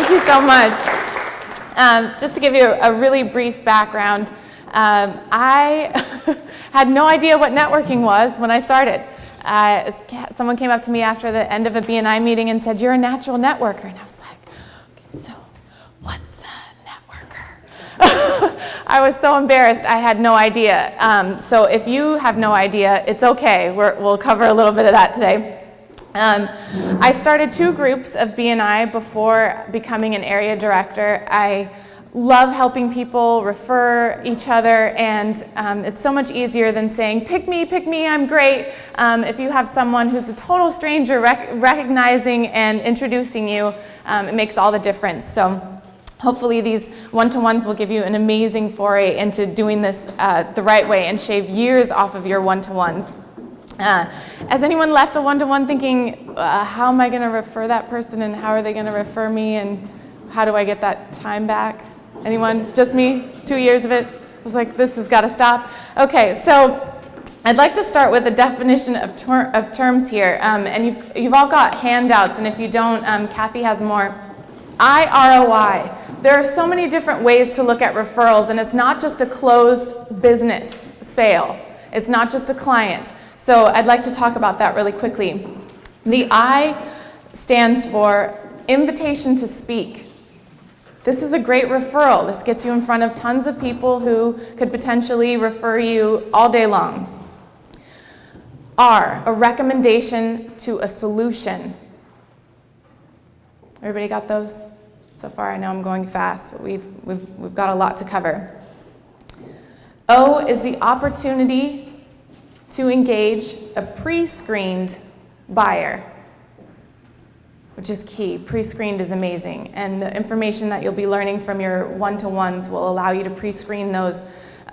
Thank you so much. Just to give you a really brief background, I had no idea what networking was when I started. Someone came up to me after the end of a BNI meeting and said, "You're a natural networker." And I was like, "Okay, so what's a networker?" I was so embarrassed. I had no idea. So if you have no idea, it's okay. We'll cover a little bit of that today. I started 2 groups of BNI before becoming an area director. I love helping people refer each other, and it's so much easier than saying, pick me, I'm great. If you have someone who's a total stranger recognizing and introducing you, it makes all the difference. So hopefully these one-to-ones will give you an amazing foray into doing this the right way and shave years off of your one-to-ones. Has anyone left a one-to-one thinking, how am I going to refer that person, and how are they going to refer me, and how do I get that time back? Anyone? Just me? 2 years of it? I was like, this has got to stop. Okay, so I'd like to start with a definition of terms here, and you've all got handouts, and if you don't, Kathy has more. ROI. There are so many different ways to look at referrals, and it's not just a closed business sale. It's not just a client. So I'd like to talk about that really quickly. The I stands for invitation to speak. This is a great referral. This gets you in front of tons of people who could potentially refer you all day long. R, a recommendation to a solution. Everybody got those so far? I know I'm going fast, but we've got a lot to cover. O is the opportunity to engage a pre-screened buyer, which is key. Pre-screened is amazing, and the information that you'll be learning from your one-to-ones will allow you to pre-screen those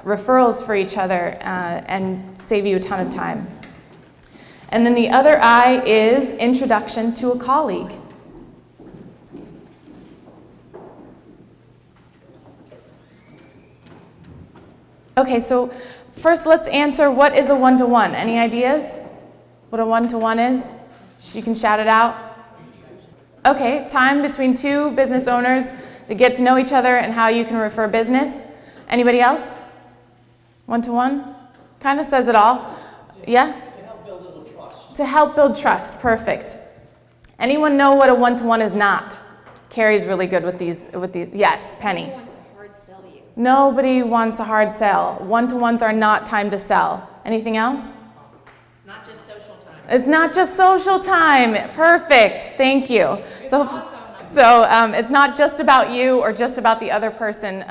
referrals for each other and save you a ton of time. And then the other I is introduction to a colleague. Okay, so first let's answer, what is a one-to-one? Any ideas what a one-to-one is? You can shout it out. Okay, time between 2 business owners to get to know each other and how you can refer business. Anybody else? One-to-one? Kind of says it all. Yeah? To help build a little trust. To help build trust, perfect. Anyone know what a one-to-one is not? Carrie's really good with these. Yes, Penny. Nobody wants to hard sell you. Nobody wants a hard sell. One-to-ones are not time to sell. Anything else? It's not just social time. It's not just social time. Perfect. Thank you. So it's not just about you or just about the other person.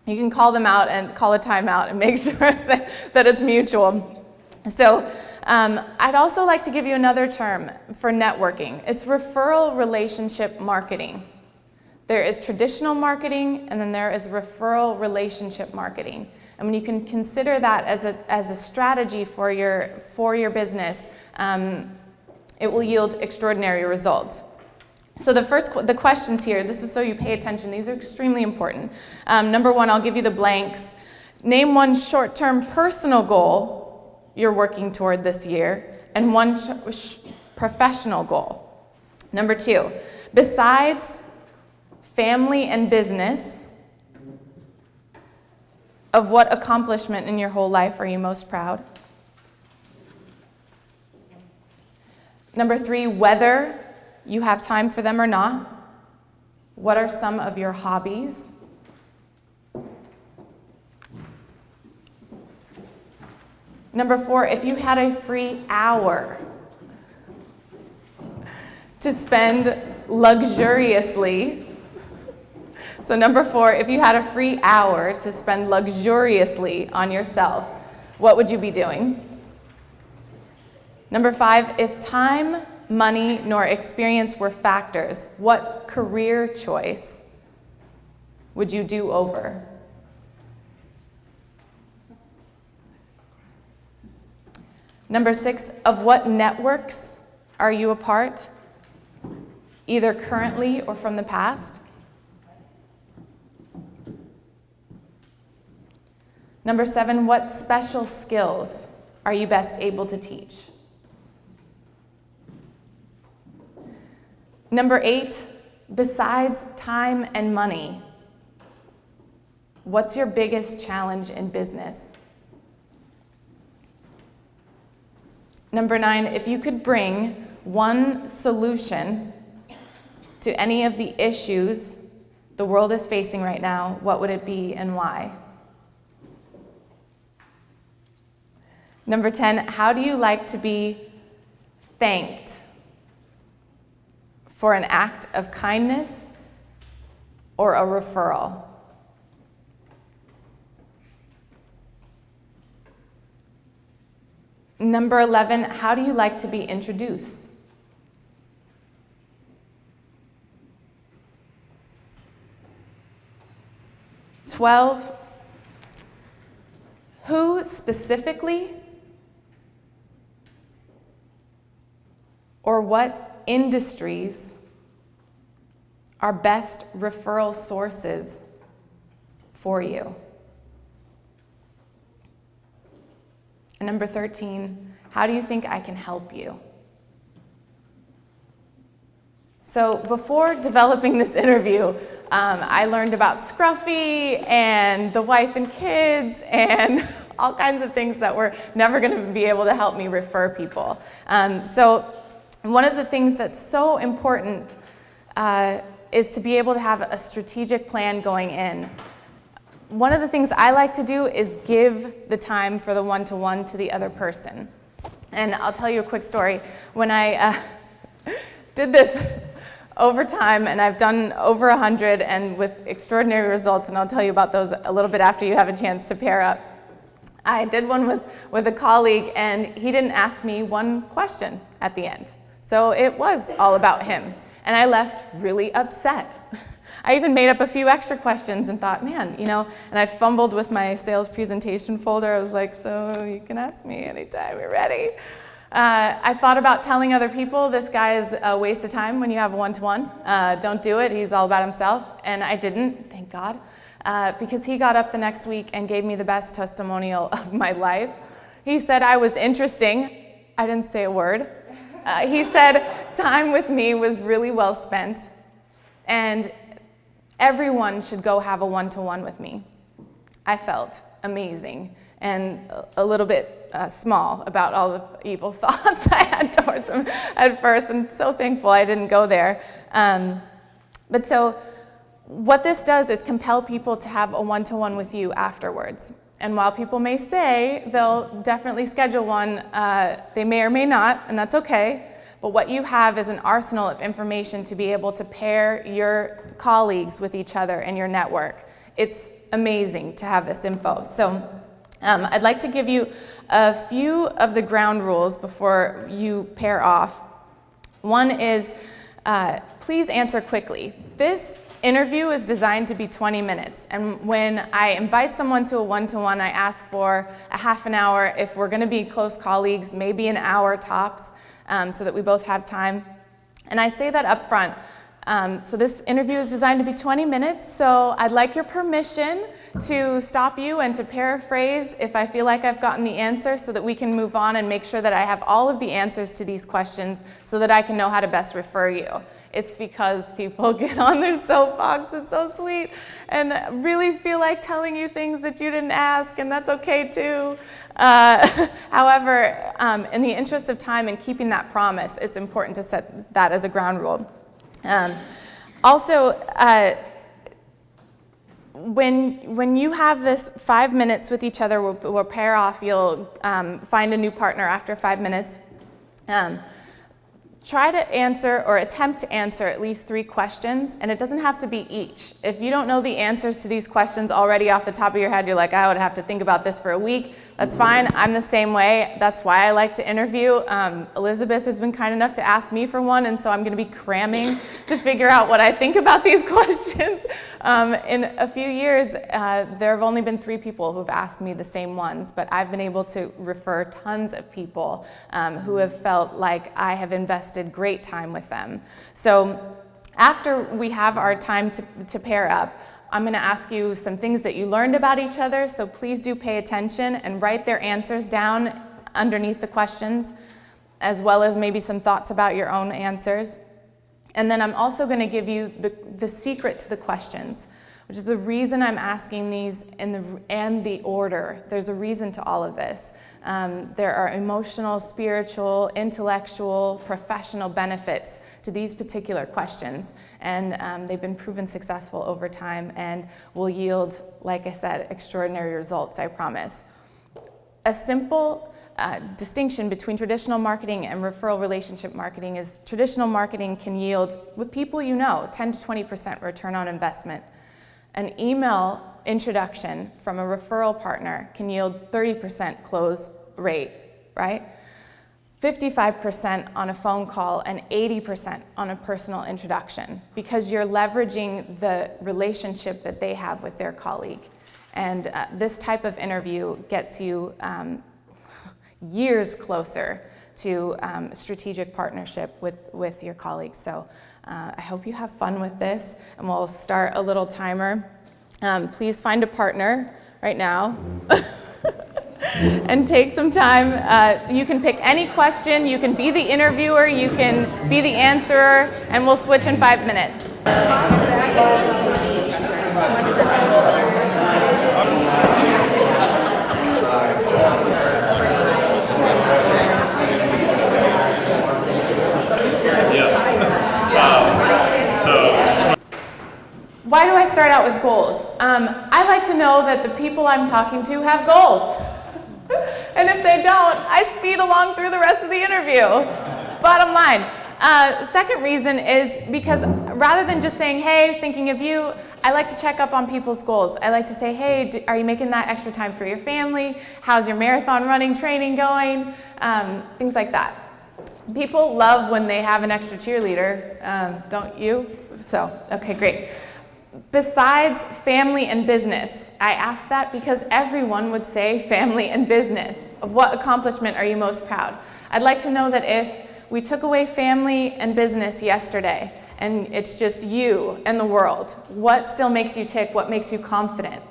You can call them out and call a timeout and make sure that it's mutual. So I'd also like to give you another term for networking. It's referral relationship marketing. There is traditional marketing, and then there is referral relationship marketing. And when you can consider that as a strategy for your business, it will yield extraordinary results. So the questions here, this is so you pay attention. These are extremely important. Number 1, I'll give you the blanks. Name one short-term personal goal you're working toward this year, and one professional goal. Number 2, besides family and business, of what accomplishment in your whole life are you most proud? Number 3, whether you have time for them or not, what are some of your hobbies? Number 4, if you had a free hour to spend luxuriously. So number 4, if you had a free hour to spend luxuriously on yourself, what would you be doing? Number 5, if time, money, nor experience were factors, what career choice would you do over? Number 6, of what networks are you a part, either currently or from the past? Number 7, what special skills are you best able to teach? Number 8, besides time and money, what's your biggest challenge in business? Number 9, if you could bring one solution to any of the issues the world is facing right now, what would it be and why? Number 10, how do you like to be thanked for an act of kindness or a referral? Number 11, how do you like to be introduced? "12, who specifically or what industries are best referral sources for you?" And number 13, how do you think I can help you? So before developing this interview, I learned about Scruffy and the wife and kids and all kinds of things that were never going to be able to help me refer people. So one of the things that's so important is to be able to have a strategic plan going in. One of the things I like to do is give the time for the one-to-one to the other person. And I'll tell you a quick story. When I did this over time, and I've done over 100 and with extraordinary results, and I'll tell you about those a little bit after you have a chance to pair up. I did one with a colleague, and he didn't ask me one question at the end. So it was all about him. And I left really upset. I even made up a few extra questions and thought, man, and I fumbled with my sales presentation folder. I was like, so you can ask me anytime you're ready. I thought about telling other people, this guy is a waste of time when you have a one-to-one. Don't do it, he's all about himself. And I didn't, thank God, because he got up the next week and gave me the best testimonial of my life. He said I was interesting. I didn't say a word. He said time with me was really well spent, and everyone should go have a one-to-one with me. I felt amazing and a little bit small about all the evil thoughts I had towards him at first, and so thankful I didn't go there. But so what this does is compel people to have a one-to-one with you afterwards. And while people may say they'll definitely schedule one, they may or may not, and that's okay. But what you have is an arsenal of information to be able to pair your colleagues with each other and your network. It's amazing to have this info. So I'd like to give you a few of the ground rules before you pair off. One is please answer quickly. This interview is designed to be 20 minutes, and when I invite someone to a one-to-one, I ask for a half an hour. If we're going to be close colleagues, maybe an hour tops, so that we both have time. And I say that up front. So this interview is designed to be 20 minutes, so I'd like your permission to stop you and to paraphrase if I feel like I've gotten the answer, so that we can move on and make sure that I have all of the answers to these questions so that I can know how to best refer you. It's because people get on their soapbox, it's so sweet, and really feel like telling you things that you didn't ask, and that's okay too. However, in the interest of time and keeping that promise, it's important to set that as a ground rule. Also, when you have this 5 minutes with each other, we'll pair off, you'll find a new partner after 5 minutes. Try to answer or attempt to answer at least 3 questions, and it doesn't have to be each. If you don't know the answers to these questions already off the top of your head, you're like, I would have to think about this for a week. That's fine. I'm the same way. That's why I like to interview. Elizabeth has been kind enough to ask me for one, and so I'm going to be cramming to figure out what I think about these questions. In a few years, there have only been 3 people who've asked me the same ones, but I've been able to refer tons of people who have felt like I have invested great time with them. So after we have our time to pair up, I'm going to ask you some things that you learned about each other, so please do pay attention and write their answers down underneath the questions, as well as maybe some thoughts about your own answers. And then I'm also going to give you the secret to the questions, which is the reason I'm asking these and the order. There's a reason to all of this. There are emotional, spiritual, intellectual, professional benefits to these particular questions, and they've been proven successful over time and will yield, like I said, extraordinary results, I promise. A simple distinction between traditional marketing and referral relationship marketing is traditional marketing can yield, with people you know, 10 to 20% return on investment. An email introduction from a referral partner can yield 30% close rate, right? 55% on a phone call and 80% on a personal introduction, because you're leveraging the relationship that they have with their colleague. And this type of interview gets you years closer to strategic partnership with your colleagues. So I hope you have fun with this, and we'll start a little timer. Please find a partner right now and take some time. You can pick any question. You can be the interviewer. You can be the answerer, and we'll switch in 5 minutes. Why do I start out with goals? I like to know that the people I'm talking to have goals. And if they don't, I speed along through the rest of the interview. Bottom line. Second reason is because rather than just saying, hey, thinking of you, I like to check up on people's goals. I like to say, hey, are you making that extra time for your family? How's your marathon running training going? Things like that. People love when they have an extra cheerleader, don't you? So, okay, great. Besides family and business, I ask that because everyone would say family and business. Of what accomplishment are you most proud? I'd like to know that if we took away family and business yesterday, and it's just you and the world, what still makes you tick? What makes you confident?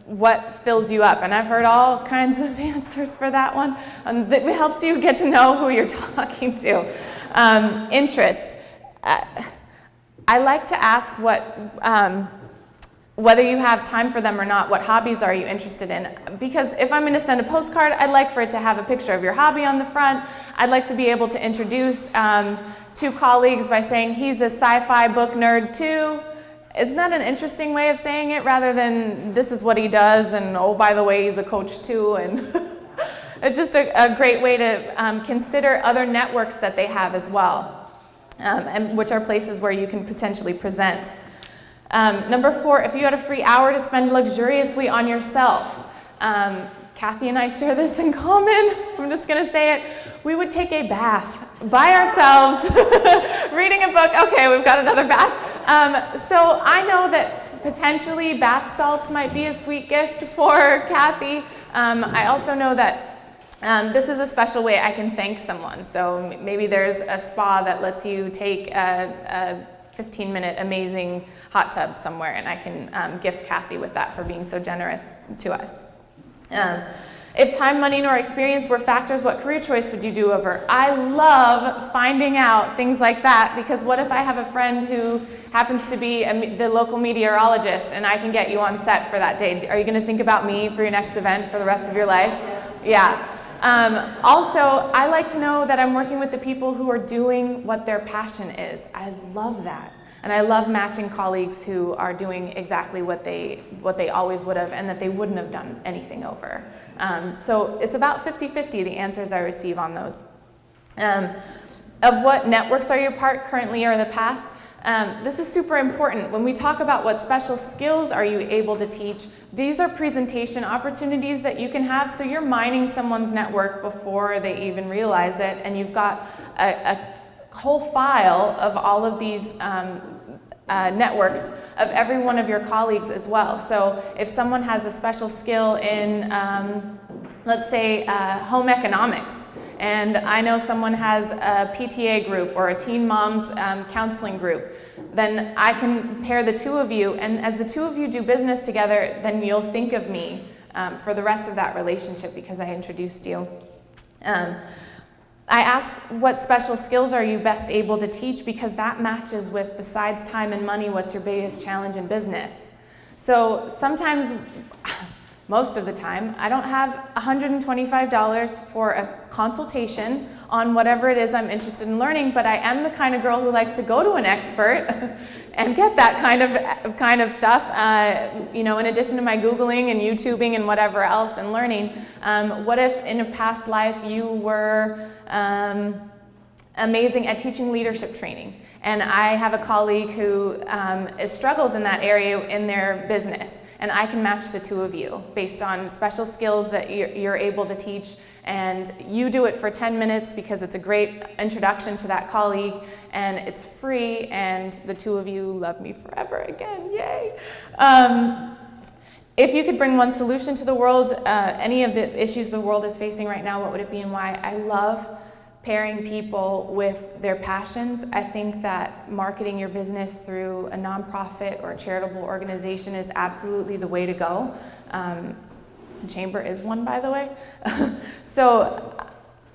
What fills you up? And I've heard all kinds of answers for that one. That helps you get to know who you're talking to. Interests. I like to ask whether you have time for them or not, what hobbies are you interested in? Because if I'm going to send a postcard, I'd like for it to have a picture of your hobby on the front. I'd like to be able to introduce two colleagues by saying, he's a sci-fi book nerd too. Isn't that an interesting way of saying it, rather than this is what he does, and oh, by the way, he's a coach too? And it's just a great way to consider other networks that they have as well, and which are places where you can potentially present. Number 4, if you had a free hour to spend luxuriously on yourself, Kathy and I share this in common. I'm just going to say it. We would take a bath by ourselves, reading a book. Okay, we've got another bath. So I know that potentially bath salts might be a sweet gift for Kathy. I also know that this is a special way I can thank someone. So maybe there's a spa that lets you take a 15-minute amazing hot tub somewhere, and I can gift Kathy with that for being so generous to us. If time, money, nor experience were factors, what career choice would you do over? I love finding out things like that, because what if I have a friend who happens to be the local meteorologist, and I can get you on set for that day? Are you going to think about me for your next event for the rest of your life? Yeah. Also, I like to know that I'm working with the people who are doing what their passion is. I love that. And I love matching colleagues who are doing exactly what they always would have, and that they wouldn't have done anything over. So it's about 50-50, the answers I receive on those. Of what networks are you part currently or in the past? This is super important. When we talk about what special skills are you able to teach, these are presentation opportunities that you can have, so you're mining someone's network before they even realize it, and you've got a whole file of all of these networks of every one of your colleagues as well. So if someone has a special skill in, let's say, home economics, and I know someone has a PTA group or a teen moms counseling group, then I can pair the two of you, and as the two of you do business together, then you'll think of me for the rest of that relationship because I introduced you. I ask, what special skills are you best able to teach, because that matches with, besides time and money, what's your biggest challenge in business. So sometimes, most of the time, I don't have $125 for a consultation on whatever it is I'm interested in learning, but I am the kind of girl who likes to go to an expert and get that kind of stuff, in addition to my Googling and YouTubing and whatever else and learning. What if in a past life you were amazing at teaching leadership training? And I have a colleague who struggles in that area in their business, and I can match the two of you based on special skills that you're able to teach, and you do it for 10 minutes because it's a great introduction to that colleague, and it's free, and the two of you love me forever again, yay! If you could bring one solution to the world, any of the issues the world is facing right now, what would it be and why? I love pairing people with their passions. I think that marketing your business through a nonprofit or a charitable organization is absolutely the way to go. Chamber is one, by the way. So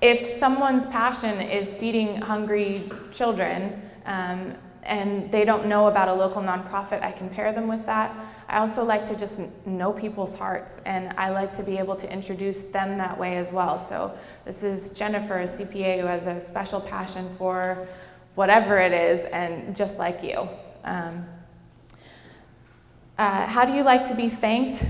if someone's passion is feeding hungry children and they don't know about a local nonprofit, I can pair them with that. I also like to just know people's hearts, and I like to be able to introduce them that way as well. So this is Jennifer, a CPA who has a special passion for whatever it is, and just like you. How do you like to be thanked?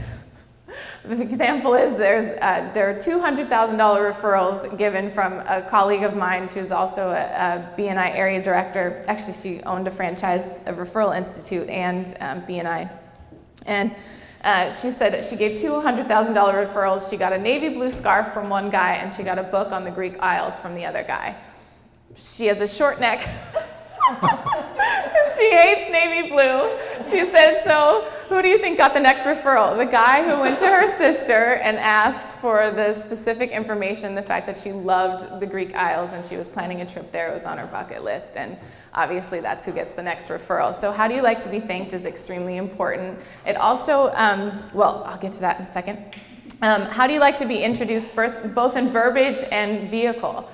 The example is there are $200,000 referrals given from a colleague of mine. She was also a B&I area director. Actually, she owned a franchise, a Referral Institute, and B&I. And she said that she gave $200,000 referrals. She got a navy blue scarf from one guy, and she got a book on the Greek Isles from the other guy. She has a short neck. She hates navy blue. She said, so who do you think got the next referral? The guy who went to her sister and asked for the specific information, the fact that she loved the Greek Isles and she was planning a trip there. It was on her bucket list, and obviously that's who gets the next referral. So how do you like to be thanked is extremely important. It also, I'll get to that in a second. How do you like to be introduced, both in verbiage and vehicle?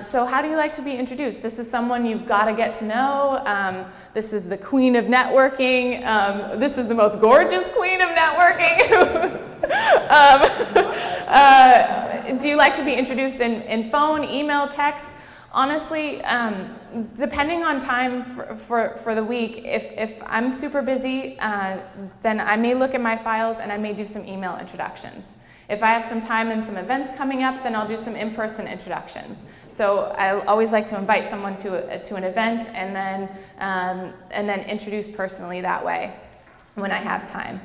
So how do you like to be introduced? This is someone you've got to get to know. This is the queen of networking. This is the most gorgeous queen of networking. Do you like to be introduced in phone, email, text? Honestly, depending on time for the week, if I'm super busy, then I may look at my files and I may do some email introductions. If I have some time and some events coming up, then I'll do some in-person introductions. So I always like to invite someone to an event and then introduce personally that way when I have time.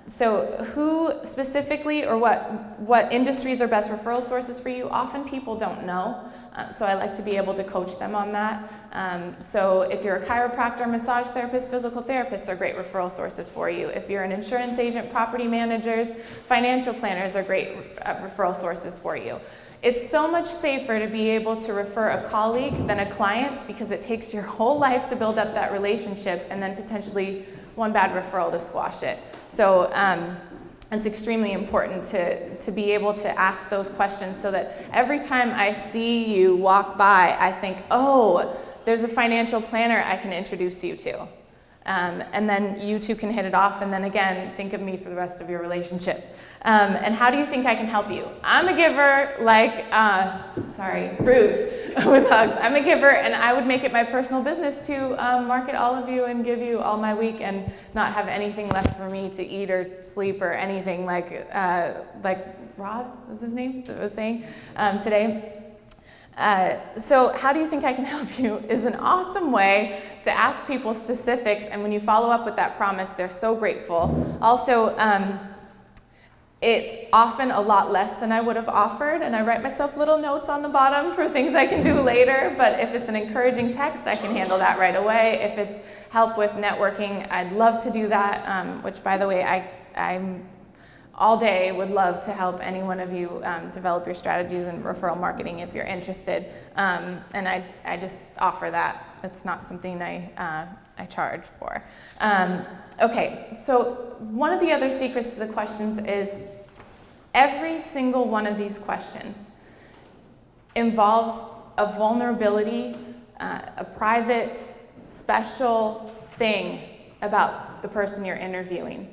So who specifically or what industries are best referral sources for you? Often people don't know. So I like to be able to coach them on that. So if you're a chiropractor, massage therapist, physical therapists are great referral sources for you. If you're an insurance agent, property managers, financial planners are great referral sources for you. It's so much safer to be able to refer a colleague than a client, because it takes your whole life to build up that relationship and then potentially one bad referral to squash it. So it's extremely important to be able to ask those questions so that every time I see you walk by, I think, oh, there's a financial planner I can introduce you to. And then you two can hit it off, and then again, think of me for the rest of your relationship. And how do you think I can help you? I'm a giver, like, Ruth with hugs. I'm a giver, and I would make it my personal business to market all of you and give you all my week and not have anything left for me to eat or sleep or anything, like Rod was his name that was saying today. So how do you think I can help you is an awesome way to ask people specifics, and when you follow up with that promise, they're so grateful. Also, it's often a lot less than I would have offered, and I write myself little notes on the bottom for things I can do later, but if it's an encouraging text, I can handle that right away. If it's help with networking, I'd love to do that, which, by the way, I'm all day would love to help any one of you develop your strategies in referral marketing if you're interested. And I just offer that. It's not something I charge for. Okay, so one of the other secrets to the questions is every single one of these questions, involves a vulnerability, a private, special thing about the person you're interviewing.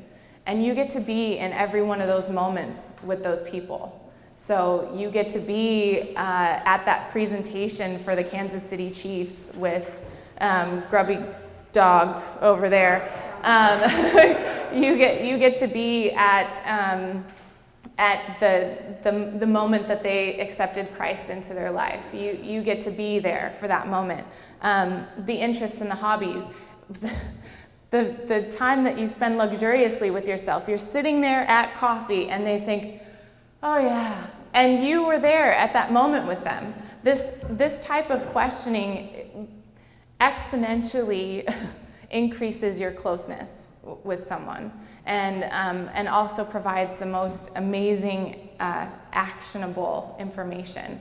And you get to be in every one of those moments with those people. So you get to be at that presentation for the Kansas City Chiefs with Grubby Dog over there. You get to be at the moment that they accepted Christ into their life. You get to be there for that moment. The interests and the hobbies. The time that you spend luxuriously with yourself. You're sitting there at coffee and they think, oh yeah, and you were there at that moment with them. This type of questioning exponentially increases your closeness with someone, and also provides the most amazing actionable information.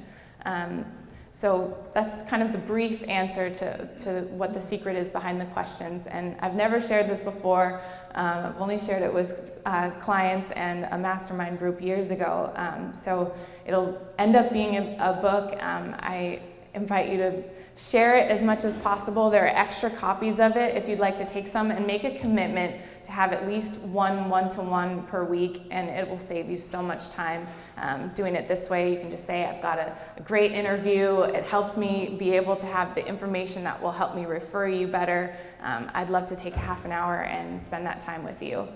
So that's kind of the brief answer to what the secret is behind the questions. And I've never shared this before. I've only shared it with clients and a mastermind group years ago. So it'll end up being a book. I invite you to share it as much as possible. There are extra copies of it if you'd like to take some, and make a commitment to have at least one-to-one per week, and it will save you so much time doing it this way. You can just say, I've got a great interview. It helps me be able to have the information that will help me refer you better. I'd love to take a half an hour and spend that time with you.